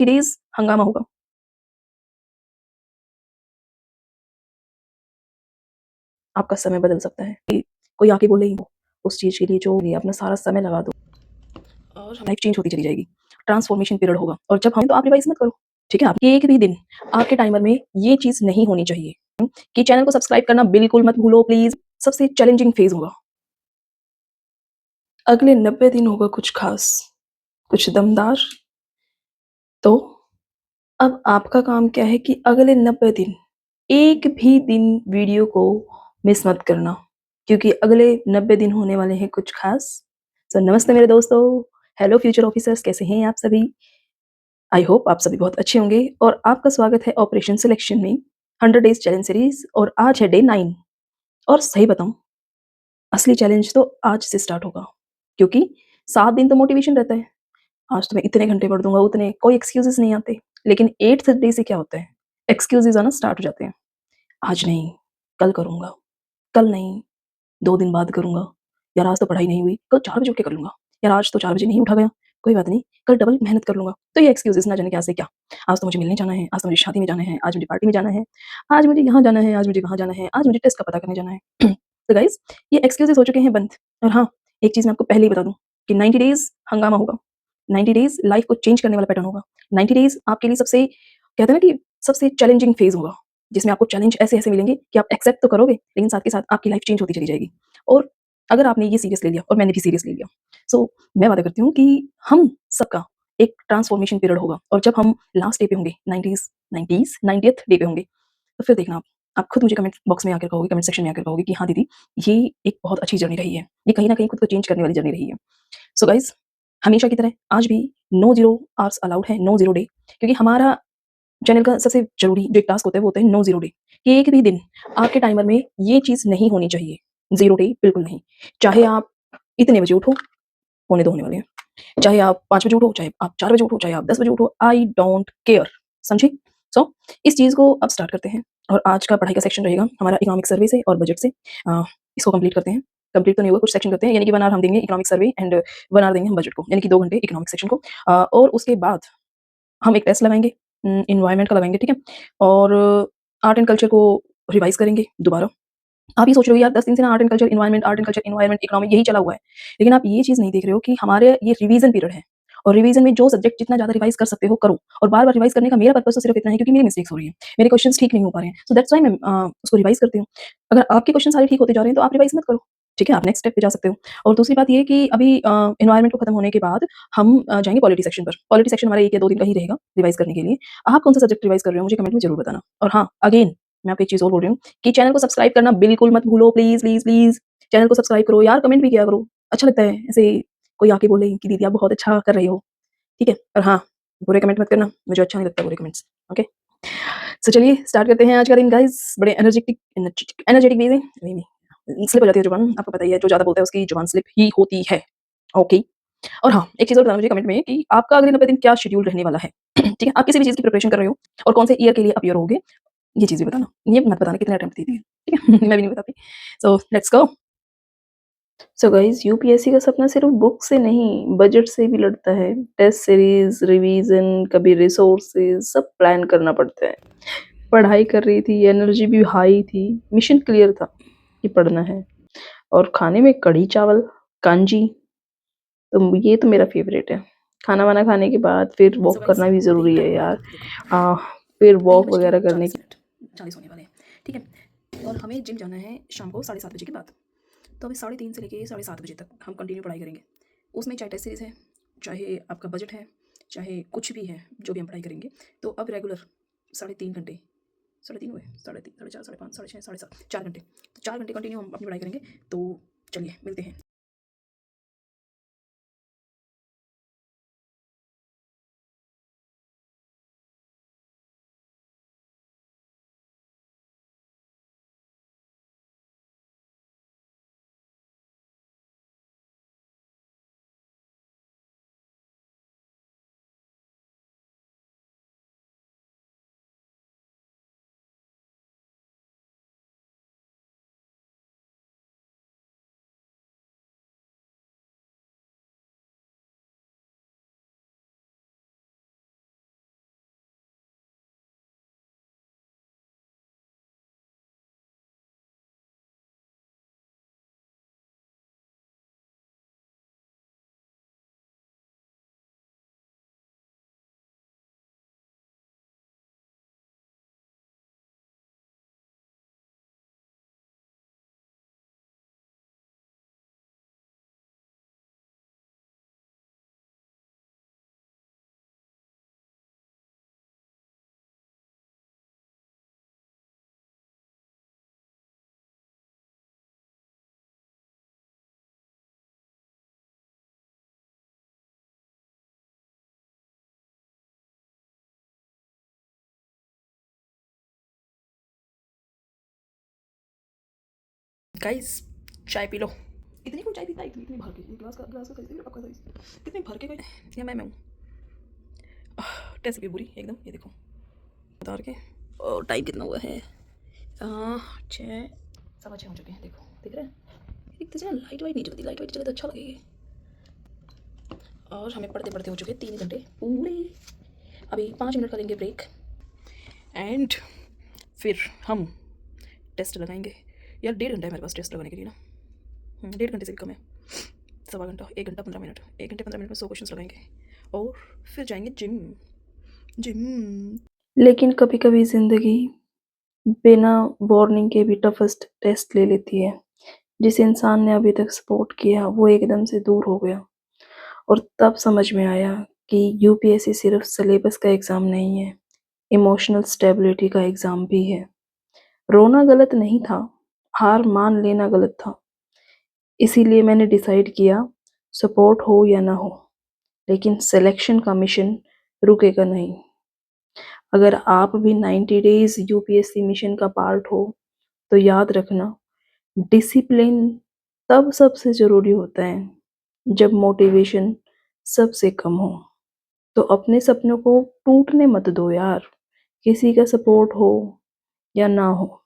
Days हंगामा होगा। आपका समय बदल सकता है कि कोई आके बोले उस चीज़ के लिए जो ये अपना सारा समय लगा दो और लाइफ चेंज होती चली जाएगी। ट्रांसफॉर्मेशन पीरियड होगा और जब हम तो आप रिवाइज़ मत करो, ठीक है? आप एक भी दिन आपके टाइमर में ये चीज़ नहीं होनी चाहिए कि चैनल को सब्सक्राइब करना बिल्कुल मत भूलो प्लीज़। सबसे चैलेंजिंग फेज़ होगा। अगले 90 दिन होगा कुछ ख़ास, कुछ दमदार। तो अब आपका काम क्या है कि अगले 90 दिन, एक भी दिन वीडियो को मिस मत करना क्योंकि अगले 90 दिन होने वाले हैं कुछ ख़ास। सो नमस्ते मेरे दोस्तों, हेलो फ्यूचर ऑफिसर्स कैसे हैं आप सभी? आई होप आप सभी बहुत अच्छे होंगे और आपका स्वागत है ऑपरेशन सिलेक्शन में 100 डेज़ चैलेंज सीरीज़ और आज है डे 9 और सही बताऊँ, असली चैलेंज तो आज से स्टार्ट होगा क्योंकि 7 दिन तो मोटिवेशन रहता है। आज तो मैं इतने घंटे पढ़ दूँगा, उतने कोई एक्सक्यूज़ेज़ नहीं आते। लेकिन 8th डे से क्या होता है, एक्सक्यूज़ेज़ आना स्टार्ट हो जाते हैं। आज नहीं, कल करूँगा, कल नहीं, 2 दिन बाद करूँगा, यार आज तो पढ़ाई नहीं हुई, कल 4 बजे उठ के कर लूँगा, यार आज तो 4 बजे नहीं उठा गया, कोई बात नहीं, कल डबल मेहनत कर लूँगा। तो ये एक्सक्यूज़ेज़ ना जाने क्या से क्या। आज तो मुझे मिलने जाना है, आज तो मुझे शादी में जाना है, आज मुझे पार्टी में जाना है, आज मुझे यहाँ जाना है, आज मुझे वहाँ जाना है, आज मुझे टेस्ट का पता करने जाना है। तो गाइज़ ये एक्सक्यूज़ेज़ हो चुके हैं बंद और हाँ, एक चीज़ मैं आपको पहले ही बता दूँ कि 90 डेज़ हंगामा होगा। 90 डेज़ लाइफ़ को चेंज करने वाला पैटर्न होगा। 90 डेज़ आपके लिए सबसे कहते हैं ना कि सबसे चैलेंजिंग फेज़ होगा, जिसमें आपको चैलेंज ऐसे-ऐसे मिलेंगे कि आप एक्सेप्ट तो करोगे, लेकिन साथ के साथ आपकी लाइफ़ चेंज होती चली जाएगी। और अगर आपने ये सीरियस ले लिया और मैंने भी सीरियस ले लिया, सो मैं वादा करती हूँ कि हम सबका एक ट्रांसफॉर्मेशन पीरियड होगा और जब हम लास्ट डे पे होंगे 90th डे पे होंगे, तो फिर देखना आप खुद मुझे कमेंट बॉक्स में आकर कहोगे, कमेंट सेक्शन में आकर कहोगे कि हाँ दीदी, ये एक बहुत अच्छी जर्नी रही है। ये कहीं न कहीं खुद को चेंज करने वाली जर्नी रही है। सो गाइज़ हमेशा की तरह आज भी नो ज़ीरो आवर्स अलाउड है, नो ज़ीरो डे क्योंकि हमारा चैनल का सबसे ज़रूरी जो एक टास्क होता है वो होता है नो ज़ीरो डे कि एक भी दिन आपके टाइमर में ये चीज़ नहीं होनी चाहिए। ज़ीरो डे बिल्कुल नहीं। चाहे आप इतने बजे उठो, पौने 2 होने वाले हैं। चाहे आप 5 बजे उठो, चाहे आप 4 बजे उठो, चाहे आप 10 बजे उठो, आई डोंट केयर समझे? सो इस चीज़ को अब स्टार्ट करते हैं और आज का पढ़ाई का सेक्शन रहेगा हमारा इकोनॉमिक सर्वे से और बजट से। इसको कंप्लीट करते हैं। कंप्लीट तो नहीं हुआ, कुछ सेक्शन करते हैं यानी कि 1 आवर हम देंगे इकोनॉमिक सर्वे एंड 1 आवर देंगे हम बजट को, यानी कि 2 घंटे इकोनॉमिक सेक्शन को। और उसके बाद हम एक टेस्ट लगाएँगे, एनवायरनमेंट का लगाएँगे, ठीक है? और आर्ट एंड कल्चर को रिवाइज़ करेंगे दोबारा। आप ये सोच रहे हो यार 10 दिन से ना art and culture, environment, economic यही चला हुआ है। लेकिन आप ये चीज़ नहीं देख रहे हो कि हमारे ये रिवीज़न पीरियड है और रिवीज़न में जो सब्जेक्ट जितना ज़्यादा रिवाइज़ कर सकते हो करो और बार-बार रिवाइज़ करने का मेरा पर्पज़ तो सिर्फ़ इतना है क्योंकि मेरी मिस्टेक्स हो रही हैं। मेरे क्वेश्चन्स ठीक नहीं हो पा रहे हैं। सो दैट्स व्हाई मैं उसको रिवाइज़ करती हूँ। अगर आपके क्वेश्चन सारे ठीक होते जा रहे हैं तो आप रिवाइज़ मत करो, ठीक है? आप नेक्स्ट स्टेप पे जा सकते हो। और दूसरी बात ये है कि अभी एनवायरनमेंट को खत्म होने के बाद हम जाएँगे पॉलिटी सेक्शन पर। पॉलिटी सेक्शन हमारा 1 या 2 दिन का ही रहेगा रिवाइज़ करने के लिए। आप कौन-सा सब्जेक्ट रिवाइज़ कर रहे हो मुझे कमेंट में ज़रूर बताना। और हाँ, अगेन मैं आपको एक चीज़ और बोल रही हूँ कि चैनल को सब्सक्राइब करना बिल्कुल मत भूलो प्लीज़, प्लीज़, प्लीज़। चैनल को सब्सक्राइब करो यार, कमेंट भी किया करो। अच्छा लगता है ऐसे कोई आके बोले कि दीदी आप बहुत अच्छा कर रही हो, ठीक है? और हाँ, बुरे कमेंट मत करना, मुझे अच्छा नहीं लगता बुरे कमेंट्स, ओके? सो चलिए स्टार्ट करते हैं आज का दिन गाइज़ बड़े एनर्जेटिक वे में नहीं, स्लिप हो जाती है ज़ुबान, आपको पता ही है जो ज़्यादा बोलता है उसकी ज़ुबान स्लिप ही होती है, ओके? और हाँ, एक चीज़ और बताना मुझे कमेंट में कि आपका अगले 90 दिन क्या शेड्यूल रहने वाला है, ठीक है? आप किसी भी चीज़ की प्रिपरेशन कर रहे हो और कौन से ईयर के लिए आप ईयर होगे, ये चीज़ भी बताना। ये मत बताना कितने अटेम्प्ट दिए, ठीक है? मैं भी नहीं बताती। So let's go. So guys UPSC का सपना सिर्फ बुक से नहीं बजट से भी लड़ता है। टेस्ट सीरीज रिवीजन कभी रिसोर्सेज सब प्लान करना पड़ता है। पढ़ाई कर रही थी, एनर्जी भी हाई थी, मिशन क्लियर था कि पढ़ना है। और खाने में कढ़ी चावल कांजी, तो ये तो मेरा फेवरेट है। खाना वाना खाने के बाद फिर सो वॉक गाइस करना भी अभी ज़रूरी है टाइम हो रहा यार। है देखो आ, फिर पहले वॉक बज के वगैरह करने 40 की मिनट 40 होने वाले हैं, ठीक है? और हमें जिम जाना है शाम को 7:30 बजे के बाद। तो अभी 3:30 से लेके 7:30 बजे तक हम कंटिन्यू पढ़ाई करेंगे। उसमें चाहे टेस्ट सीरीज़ है, चाहे आपका बजट है, चाहे कुछ भी है, जो भी हम पढ़ाई करेंगे। तो अब रेगुलर 3.5 घंटे, 3.5 हुए, 3.5, 4.5, 5.5, 6.5, 7.5, 4 घंटे। तो 4 घंटे कंटिन्यू हम अपनी पढ़ाई करेंगे। तो चलिए मिलते हैं। गाइस चाय पी लो। इतनी कौन चाय पीता है, इतनी इतनी भर के, ये ग्लास का साइज कप का साइज, इतनी भर के कोई, या मैं हूँ। टेस्ट भी बुरी एकदम, ये देखो उतार के। और टाइम कितना हुआ है, 6 सवा 6 हो चुके हैं, देखो दिख रहा है। एक तो लाइट वाइट नहीं जलती, लाइट वाइट चले तो अच्छा लगेगा। और हमें पढ़ते पढ़ते हो चुके 3 घंटे पूरे। अभी 5 मिनट का लेंगे ब्रेक एंड फिर हम टेस्ट लगाएंगे। यार 1.5 घंटा है मेरे पास टेस्ट लगाने के लिए ना, 1.5 घंटे से भी कम है, सवा घंटा, 1 घंटा 15 मिनट, 1 घंटे 15 मिनट में 100 क्वेश्चन लगाएंगे और फिर जाएंगे जिम। लेकिन कभी-कभी ज़िंदगी बिना वार्निंग के भी टफेस्ट टेस्ट ले लेती है। जिस इंसान ने अभी तक सपोर्ट किया वो एकदम से दूर हो गया और तब समझ में आया कि यूपीएससी सिर्फ सिलेबस का एग्ज़ाम नहीं है, इमोशनल स्टेबिलिटी का एग्ज़ाम भी है। रोना गलत नहीं था, हार मान लेना गलत था। इसीलिए मैंने डिसाइड किया, सपोर्ट हो या ना हो, लेकिन सिलेक्शन का मिशन रुकेगा नहीं। अगर आप भी 90 डेज़ यूपीएससी मिशन का पार्ट हो, तो याद रखना, डिसिप्लिन तब सबसे ज़रूरी होता है, जब मोटिवेशन सबसे कम हो। तो अपने सपनों को टूटने मत दो यार, किसी का सपोर्ट हो या ना हो।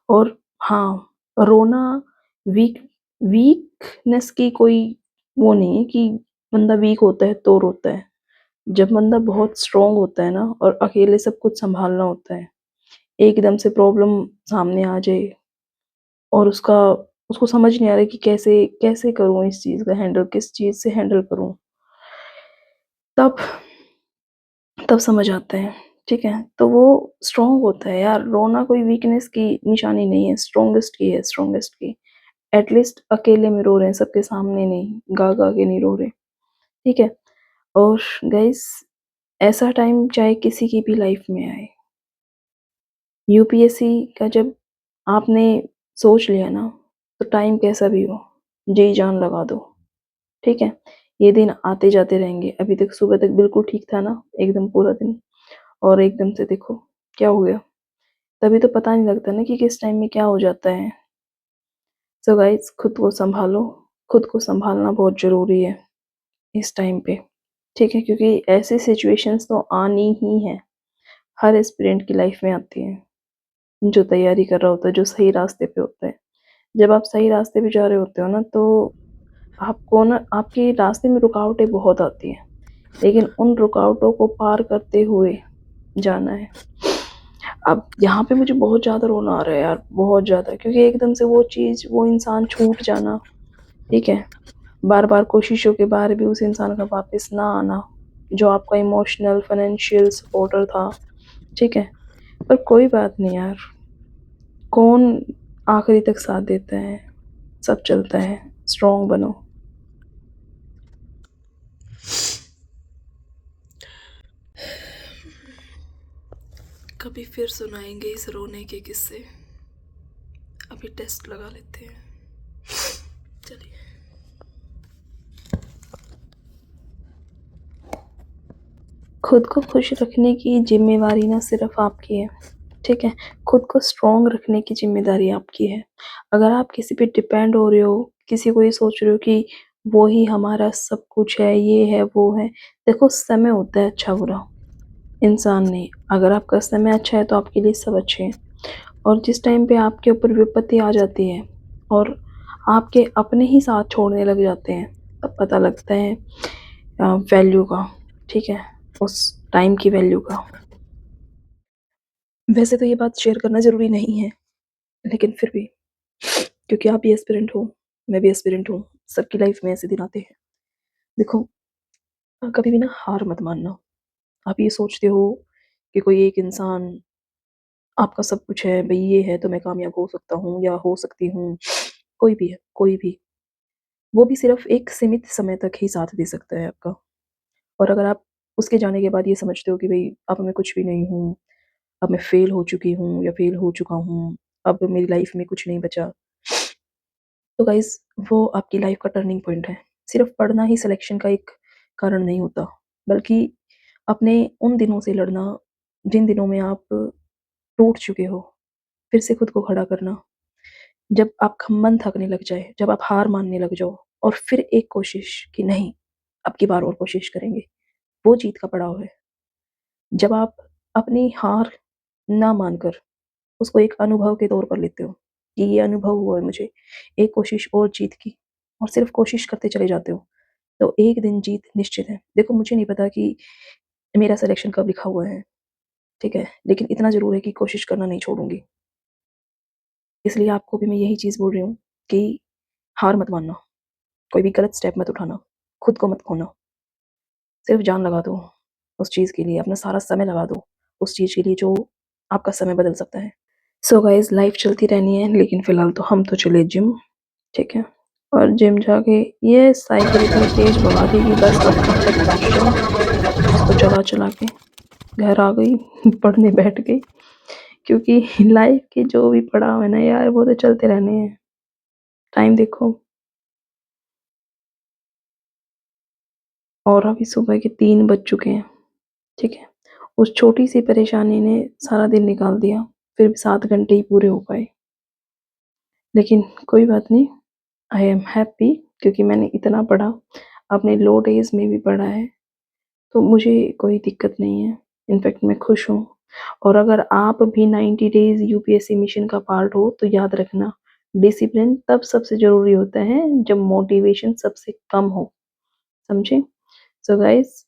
और हाँ, रोना वीक वीकनेस की कोई वो नहीं है कि बंदा वीक होता है तो रोता है। जब बंदा बहुत स्ट्रॉन्ग होता है ना और अकेले सब कुछ सँभालना होता है, एकदम से प्रॉब्लम सामने आ जाए और उसको समझ नहीं आ रहा है कि कैसे कैसे करूँ इस चीज़ का हैंडल, किस चीज़ से हैंडल करूँ? तब तब समझ आता है, ठीक है? तो वो स्ट्रॉन्ग होता है यार, रोना कोई वीकनेस की निशानी नहीं है, स्ट्रॉन्गेस्ट की है, स्ट्रॉन्गेस्ट की। एटलीस्ट अकेले में रो रहे हैं, सबके सामने नहीं, गा-गा के नहीं रो रहे, ठीक है? और गाइज़, ऐसा टाइम चाहे किसी की भी लाइफ़ में आए, यूपीएससी का जब आपने सोच लिया ना, तो टाइम कैसा भी हो, जी-जान लगा दो, ठीक है? ये दिन आते-जाते रहेंगे। अभी तक सुबह तक बिल्कुल ठीक था ना, एकदम पूरा दिन, और एकदम से देखो क्या हो गया। तभी तो पता नहीं लगता ना कि किस टाइम में क्या हो जाता है। सो गाइज़, खुद को सँभालो, खुद को सँभालना बहुत ज़रूरी है इस टाइम पे, ठीक है? क्योंकि ऐसी सिचुएशंस तो आनी ही हैं, हर एस्पिरेंट की लाइफ़ में आती हैं, जो तैयारी कर रहा होता है, जो सही रास्ते पे होता है। जब आप सही रास्ते पे जा रहे होते हो ना, तो आपको ना आपके रास्ते में रुकावटें बहुत आती हैं, लेकिन उन रुकावटों को पार करते हुए जाना है। अब यहाँ पे मुझे बहुत ज़्यादा रोना आ रहा है यार, बहुत ज़्यादा, क्योंकि एकदम से वो चीज़, वो इंसान छूट जाना, ठीक है? बार-बार कोशिशों के बाद भी उस इंसान का वापस ना आना, जो आपका इमोशनल, फाइनेंशियल सपोर्टर था, ठीक है? पर कोई बात नहीं यार, कौन आखिरी तक साथ देता है? सब चलता है, स्ट्रॉन्ग बनो। कभी फिर सुनाएंगे इस रोने के किस्से। अभी टेस्ट लगा लेते हैं, चलिए। खुद को खुश रखने की ज़िम्मेवारी ना सिर्फ़ आपकी है, ठीक है? खुद को स्ट्रॉन्ग रखने की ज़िम्मेदारी आपकी है। अगर आप किसी पे डिपेंड हो रहे हो, किसी को ये सोच रहे हो कि वो ही हमारा सब कुछ है, ये है, वो है, देखो समय होता है अच्छा-बुरा, इंसान नहीं। अगर आपका समय अच्छा है तो आपके लिए सब अच्छे हैं, और जिस टाइम पे आपके ऊपर विपत्ति आ जाती है और आपके अपने ही साथ छोड़ने लग जाते हैं, तब पता लगता है वैल्यू का, ठीक है? उस टाइम की वैल्यू का। वैसे तो ये बात शेयर करना ज़रूरी नहीं है, लेकिन फिर भी, क्योंकि आप भी एस्पिरेंट हो, मैं भी एस्पिरेंट हूँ, सबकी लाइफ़ में ऐसे दिन आते हैं। देखो, कभी भी ना हार मत मानना। आप ये सोचते हो कि कोई एक इंसान आपका सब कुछ है, भई ये है तो मैं कामयाब हो सकता हूँ या हो सकती हूँ, कोई भी है, कोई भी। वो भी सिर्फ़ एक सीमित समय तक ही साथ दे सकता है आपका, और अगर आप उसके जाने के बाद ये समझते हो कि भई अब मैं कुछ भी नहीं हूँ, अब मैं फ़ेल हो चुकी हूँ या फ़ेल हो चुका हूँ, अब मेरी लाइफ़ में कुछ नहीं बचा, तो गाइज़, वो आपकी लाइफ़ का टर्निंग पॉइंट है। सिर्फ़ पढ़ना ही सिलेक्शन का एक कारण नहीं होता, बल्कि अपने उन दिनों से लड़ना, जिन दिनों में आप टूट चुके हो, फिर से खुद को खड़ा करना, जब आपका मन थकने लग जाए, जब आप हार मानने लग जाओ और फिर एक कोशिश कि नहीं, अब की बार और कोशिश करेंगे, वो जीत का पड़ाव है। जब आप अपनी हार ना मानकर उसको एक अनुभव के तौर पर लेते हो कि ये अनुभव हुआ है मुझे, एक कोशिश और जीत की, और सिर्फ़ कोशिश करते चले जाते हो, तो एक दिन जीत निश्चित है। देखो, मुझे नहीं पता कि मेरा सिलेक्शन कब लिखा हुआ है, ठीक है? लेकिन इतना ज़रूर है कि कोशिश करना नहीं छोड़ूँगी। इसलिए आपको भी मैं यही चीज़ बोल रही हूँ कि हार मत मानना, कोई भी गलत स्टेप मत उठाना, खुद को मत खोना। सिर्फ़ जान लगा दो उस चीज़ के लिए, अपना सारा समय लगा दो उस चीज़ के लिए जो आपका समय बदल सकता है। सो गाइज़, लाइफ़ चलती रहनी है, लेकिन फ़िलहाल तो हम तो चले जिम, ठीक है? और जिम जाके ये साइकिल इतनी तेज़ भगा दी कि बस अब घर तक पहुँच जाऊँ, उसको चला-चला के। घर आ गई, पढ़ने बैठ गई, क्योंकि लाइफ़ के जो भी पड़ाव है ना यार, वो तो चलते रहने हैं। टाइम देखो, और अभी सुबह के 3 बज चुके हैं, ठीक है? उस छोटी-सी परेशानी ने सारा दिन निकाल दिया, फिर भी 7 घंटे ही पूरे हो पाए। लेकिन कोई बात नहीं, आई एम हैप्पी, क्योंकि मैंने इतना पढ़ा, अपने लो डेज़ में भी पढ़ा है, तो मुझे कोई दिक्कत नहीं है। इनफैक्ट मैं खुश हूँ। और अगर आप भी 90 डेज़ यूपीएससी मिशन का पार्ट हो, तो याद रखना, डिसिप्लिन तब सबसे ज़रूरी होता है जब मोटिवेशन सबसे कम हो, समझे? सो गाइस,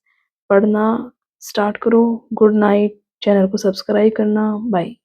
पढ़ना स्टार्ट करो। Good night. चैनल को सब्सक्राइब करना। बाय।